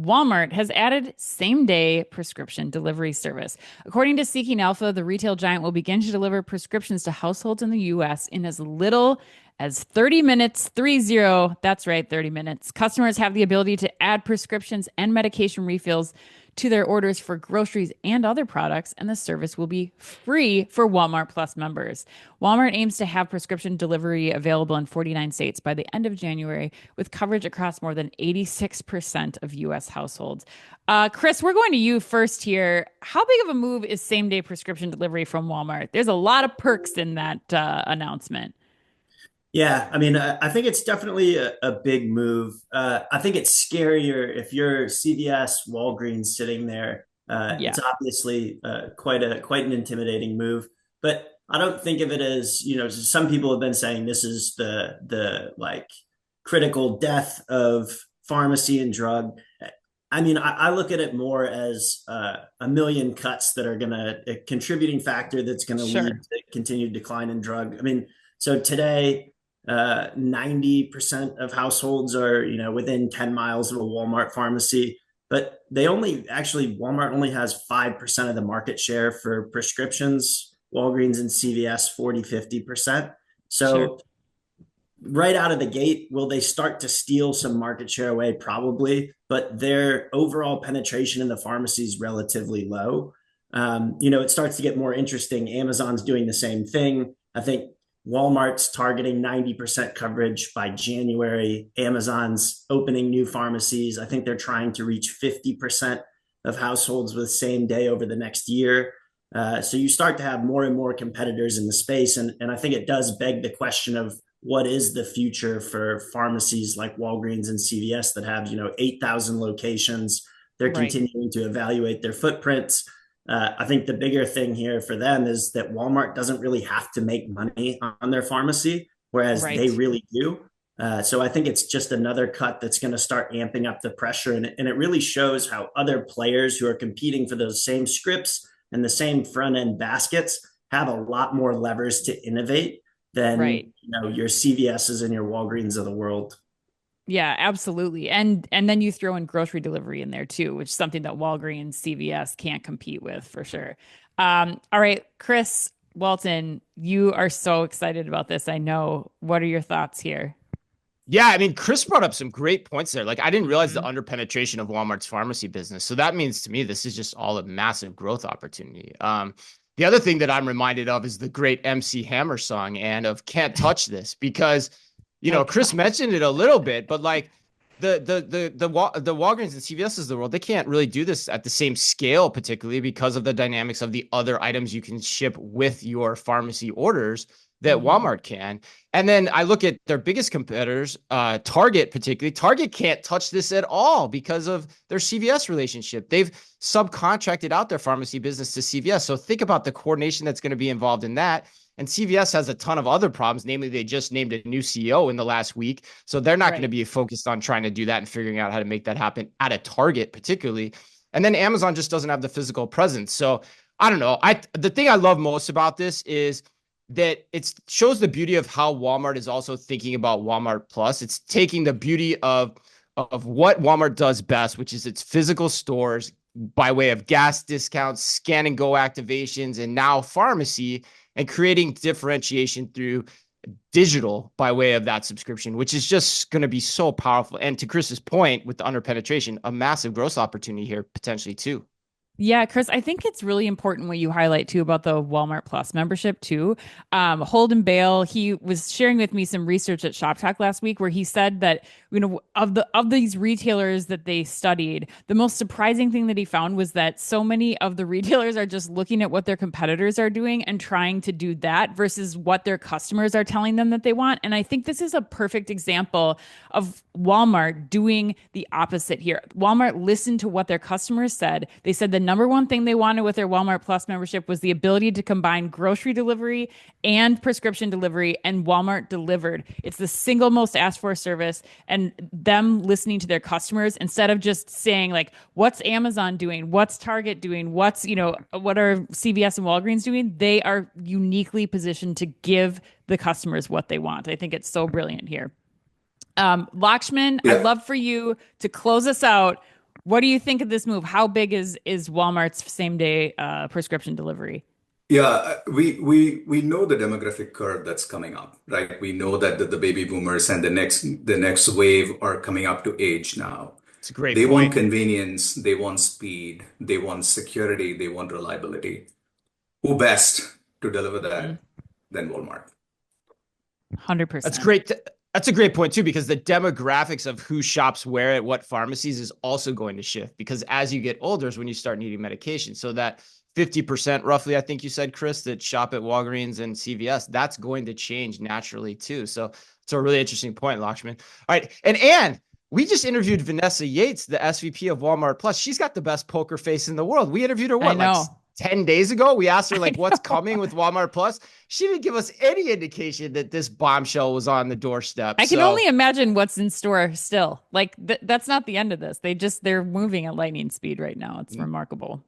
Walmart has added same-day prescription delivery service. According to Seeking Alpha, the retail giant will begin to deliver prescriptions to households in the U.S. in as little as 30 minutes, 30. That's right, 30 minutes. Customers have the ability to add prescriptions and medication refills to their orders for groceries and other products, and the service will be free for Walmart Plus members. Walmart aims to have prescription delivery available in 49 states by the end of January, with coverage across more than 86% of U.S. households. Chris, we're going to you first here. How big of a move is same-day prescription delivery from Walmart? There's a lot of perks in that announcement. Yeah, I mean, I think it's definitely a big move. I think it's scarier if you're CVS, Walgreens sitting there. Yeah, It's obviously quite an intimidating move, but I don't think of it as, some people have been saying this is the like critical death of pharmacy and drug. I mean, I look at it more as a million cuts that are going to a contributing factor that's going to lead sure. to continued decline in drug. I mean, so today 90% of households are, within 10 miles of a Walmart pharmacy, but Walmart only has 5% of the market share for prescriptions. Walgreens and CVS 40-50%. Sure. So right out of the gate, will they start to steal some market share away? Probably, but their overall penetration in the pharmacy is relatively low. It starts to get more interesting. Amazon's doing the same thing. I think Walmart's targeting 90% coverage by January. Amazon's opening new pharmacies. I think they're trying to reach 50% of households with same day over the next year. So you start to have more and more competitors in the space. And I think it does beg the question of what is the future for pharmacies like Walgreens and CVS that have, 8,000 locations. They're Right. continuing to evaluate their footprints. I think the bigger thing here for them is that Walmart doesn't really have to make money on their pharmacy, whereas they Right. really do. So I think it's just another cut that's going to start amping up the pressure. And it really shows how other players who are competing for those same scripts and the same front end baskets have a lot more levers to innovate than Right. your CVSs and your Walgreens of the world. Yeah, absolutely. And then you throw in grocery delivery in there too, which is something that Walgreens, CVS can't compete with for sure. All right, Chris Walton, you are so excited about this. I know. What are your thoughts here? Yeah, I mean, Chris brought up some great points there. Like, I didn't realize the Mhm. underpenetration of Walmart's pharmacy business. So that means to me, this is just all a massive growth opportunity. The other thing that I'm reminded of is the great MC Hammer song and of "Can't Touch This" because, Oh Chris God. mentioned it a little bit, but like the Walgreens and CVS's of the world, they can't really do this at the same scale, particularly because of the dynamics of the other items you can ship with your pharmacy orders that Hmm. Walmart can. And then I look at their biggest competitors, Target particularly. Target can't touch this at all because of their CVS relationship. They've subcontracted out their pharmacy business to CVS. So think about the coordination that's going to be involved in that. And CVS has a ton of other problems. Namely, they just named a new CEO in the last week. So they're not going to Right. be focused on trying to do that and figuring out how to make that happen at a Target, particularly. And then Amazon just doesn't have the physical presence. So I don't know. The thing I love most about this is that it shows the beauty of how Walmart is also thinking about Walmart Plus. It's taking the beauty of what Walmart does best, which is its physical stores by way of gas discounts, scan and go activations, and now pharmacy, and creating differentiation through digital by way of that subscription, which is just going to be so powerful. And to Chris's point with the underpenetration, a massive growth opportunity here potentially too. Yeah, Chris, I think it's really important what you highlight too about the Walmart Plus membership too. Holden Bale, he was sharing with me some research at Shop Talk last week where he said that, of these retailers that they studied, the most surprising thing that he found was that so many of the retailers are just looking at what their competitors are doing and trying to do that versus what their customers are telling them that they want. And I think this is a perfect example of Walmart doing the opposite here. Walmart listened to what their customers said. They said the number one thing they wanted with their Walmart Plus membership was the ability to combine grocery delivery and prescription delivery, and Walmart delivered. It's the single most asked for service, and them listening to their customers instead of just saying like, what's Amazon doing? What's Target doing? What are CVS and Walgreens doing? They are uniquely positioned to give the customers what they want. I think it's so brilliant here. Lakshman, I'd Yeah. love for you to close us out. What do you think of this move? How big is Walmart's same day prescription delivery? Yeah, we know the demographic curve that's coming up, right? We know that the baby boomers and the next wave are coming up to age now. It's a great They want point. convenience, they want speed, they want security, they want reliability. Who best to deliver Mhm. that than Walmart? That's 100%. great. That's a great point too, because the demographics of who shops where at what pharmacies is also going to shift. Because as you get older is when you start needing medication. So that 50% roughly, I think you said, Chris, that shop at Walgreens and CVS, that's going to change naturally too. So it's a really interesting point, Lakshman. All right. And Anne, we just interviewed Vanessa Yates, the SVP of Walmart Plus. She's got the best poker face in the world. We interviewed her, I what, like know. 10 days ago? We asked her, I like, what's know. coming with Walmart Plus. She didn't give us any indication that this bombshell was on the doorstep. I can So only imagine what's in store still. Like that's not the end of this. They're moving at lightning speed right now. It's remarkable.